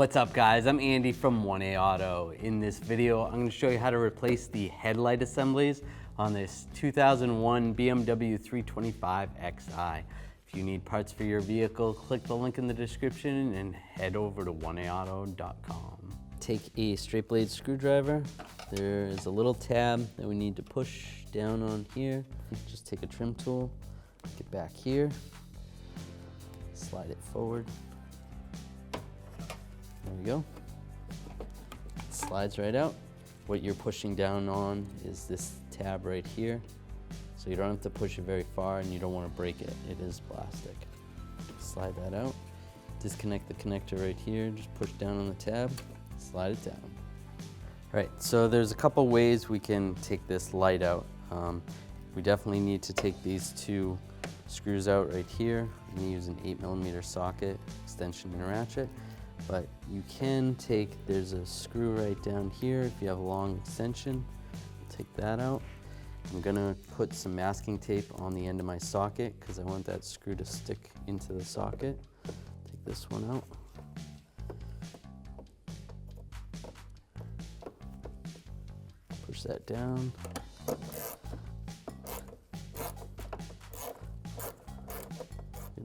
What's up guys, I'm Andy from 1A Auto. In this video, I'm going to show you how to replace the headlight assemblies on this 2001 BMW 325Xi. If you need parts for your vehicle, click the link in the description and head over to 1AAuto.com. Take a straight blade screwdriver. There is a little tab that we need to push down on here. Just take a trim tool, get back here, slide it forward. There we go. It slides right out. What you're pushing down on is this tab right here. So you don't have to push it very far and you don't want to break it. It is plastic. Slide that out. Disconnect the connector right here. Just push down on the tab, slide it down. All right, so there's a couple ways we can take this light out. We definitely need to take these two screws out right here. I'm going to use an 8mm socket, extension and ratchet. But you can take, there's a screw right down here if you have a long extension. Take that out. I'm gonna put some masking tape on the end of my socket because I want that screw to stick into the socket. Take this one out. Push that down.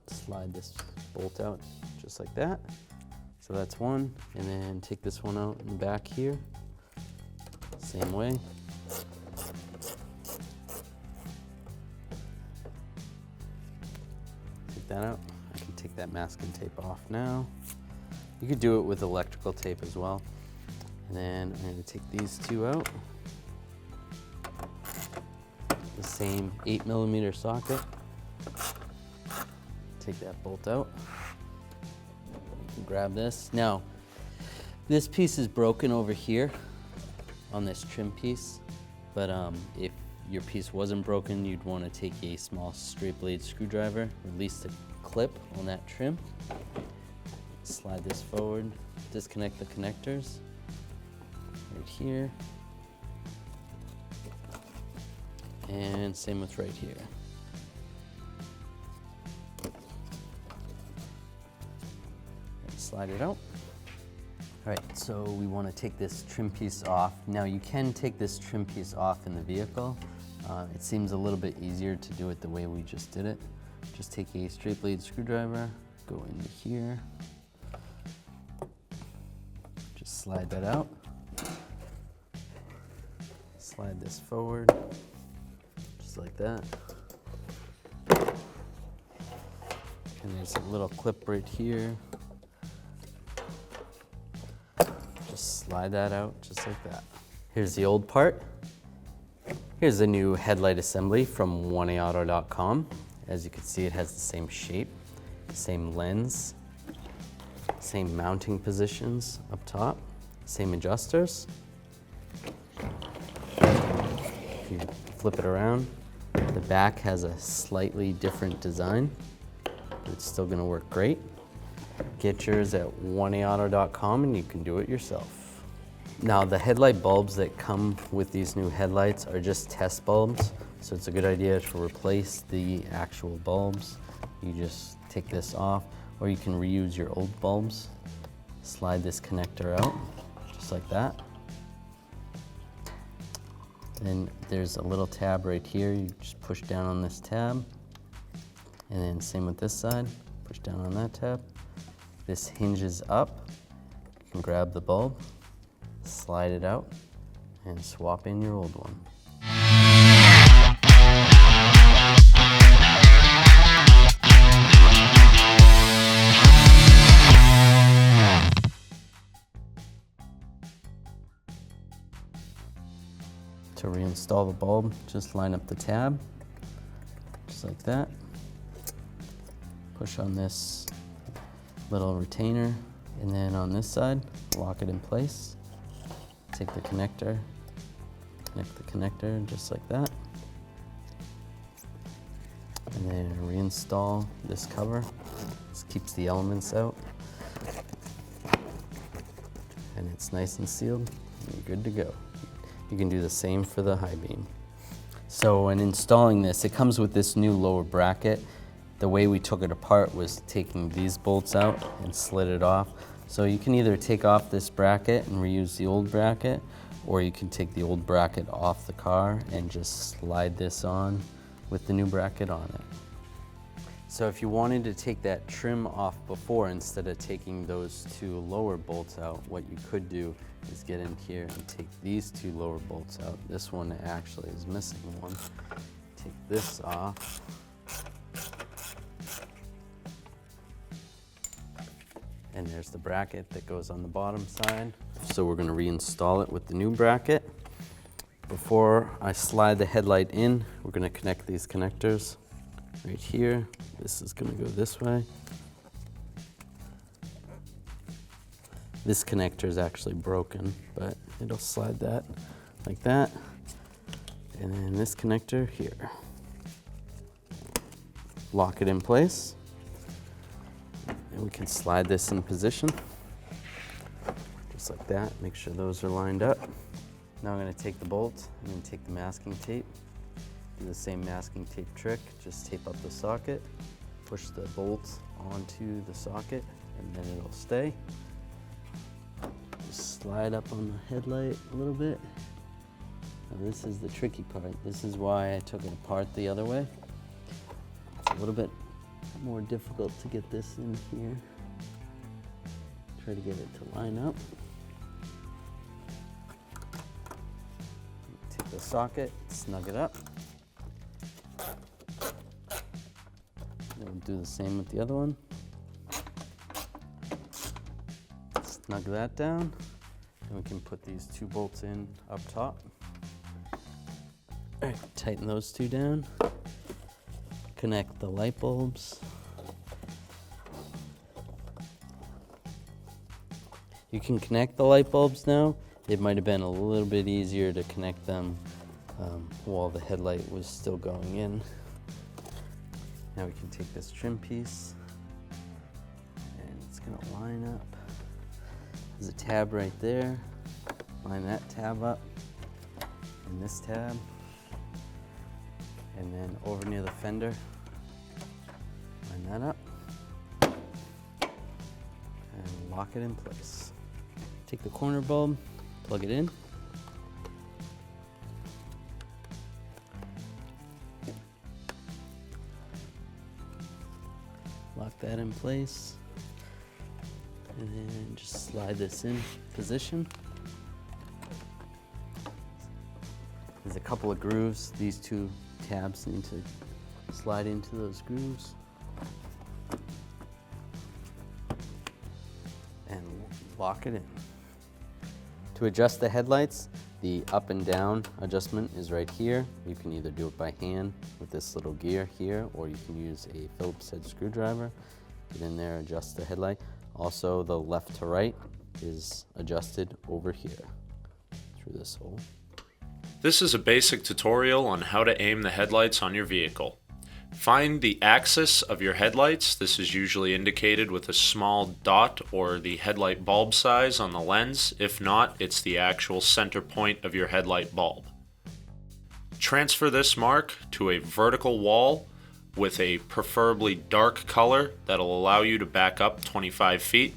Slide this bolt out just like that. So that's one, and then take this one out in the back here, same way. Take that out. I can take that masking tape off now. You could do it with electrical tape as well. And then I'm going to take these two out. The same 8mm socket. Take that bolt out. Grab this. Now, this piece is broken over here on this trim piece, but if your piece wasn't broken, you'd want to take a small straight blade screwdriver, release the clip on that trim, slide this forward, disconnect the connectors right here, and same with right here. Slide it out. All right, so we want to take this trim piece off. Now you can take this trim piece off in the vehicle. It seems a little bit easier to do it the way we just did it. Just take a straight blade screwdriver, go into here, just slide that out. Slide this forward, just like that. And there's a little clip right here. Just slide that out just like that. Here's the old part. Here's the new headlight assembly from 1AAuto.com. As you can see, it has the same shape, same lens, same mounting positions up top, same adjusters. If you flip it around, the back has a slightly different design, but it's still going to work great. Get yours at 1AAuto.com and you can do it yourself. Now the headlight bulbs that come with these new headlights are just test bulbs, so it's a good idea to replace the actual bulbs. You just take this off, or you can reuse your old bulbs. Slide this connector out, just like that. Then there's a little tab right here. You just push down on this tab, and then same with this side. Push down on that tab. This hinges up. You can grab the bulb, slide it out, and swap in your old one. To reinstall the bulb, just line up the tab, just like that. Push on this little retainer, and then on this side, lock it in place. Take the connector, connect the connector just like that. And then reinstall this cover. This keeps the elements out. And it's nice and sealed, and you're good to go. You can do the same for the high beam. So when installing this, it comes with this new lower bracket. The way we took it apart was taking these bolts out and slid it off. So you can either take off this bracket and reuse the old bracket, or you can take the old bracket off the car and just slide this on with the new bracket on it. So if you wanted to take that trim off before, instead of taking those two lower bolts out, what you could do is get in here and take these two lower bolts out. This one actually is missing one. Take this off. And there's the bracket that goes on the bottom side. So we're gonna reinstall it with the new bracket. Before I slide the headlight in, we're gonna connect these connectors right here. This is gonna go this way. This connector is actually broken, but it'll slide that like that. And then this connector here. Lock it in place. And we can slide this in position, just like that. Make sure those are lined up. Now I'm gonna take the bolt and then take the masking tape. Do the same masking tape trick, just tape up the socket, push the bolt onto the socket, and then it'll stay. Just slide up on the headlight a little bit. Now this is the tricky part. This is why I took it apart the other way. It's a little bit more difficult to get this in here. Try to get it to line up. Take the socket, snug it up. Then we'll do the same with the other one. Snug that down. Then we can put these two bolts in up top. All right, tighten those two down. Connect the light bulbs. You can connect the light bulbs now. It might have been a little bit easier to connect them while the headlight was still going in. Now we can take this trim piece and it's gonna line up. There's a tab right there. Line that tab up and this tab. And then over near the fender, line that up and lock it in place. Take the corner bulb, plug it in. Lock that in place. And then just slide this in position. There's a couple of grooves. These two tabs need to slide into those grooves. And lock it in. To adjust the headlights, the up and down adjustment is right here. You can either do it by hand with this little gear here, or you can use a Phillips head screwdriver. Get in there, adjust the headlight. Also, the left to right is adjusted over here through this hole. This is a basic tutorial on how to aim the headlights on your vehicle. Find the axis of your headlights. This is usually indicated with a small dot or the headlight bulb size on the lens. If not, it's the actual center point of your headlight bulb. Transfer this mark to a vertical wall with a preferably dark color that'll allow you to back up 25 feet.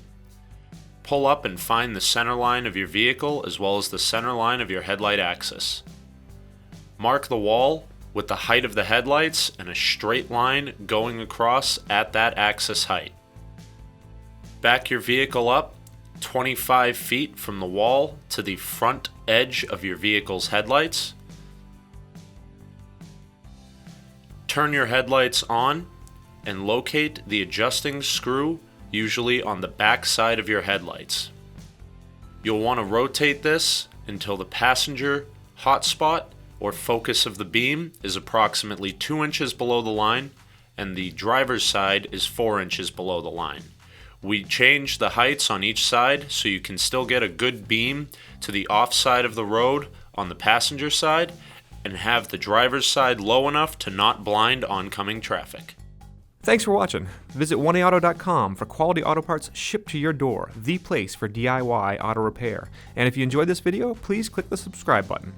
Pull up and find the center line of your vehicle as well as the center line of your headlight axis. Mark the wall with the height of the headlights and a straight line going across at that axis height. Back your vehicle up 25 feet from the wall to the front edge of your vehicle's headlights. Turn your headlights on and locate the adjusting screw, usually on the back side of your headlights. You'll want to rotate this until the passenger hotspot or focus of the beam is approximately 2 inches below the line and the driver's side is 4 inches below the line. We change the heights on each side so you can still get a good beam to the off side of the road on the passenger side and have the driver's side low enough to not blind oncoming traffic. Thanks for watching. Visit 1AAuto.com for quality auto parts shipped to your door, the place for DIY auto repair. And if you enjoyed this video, please click the subscribe button.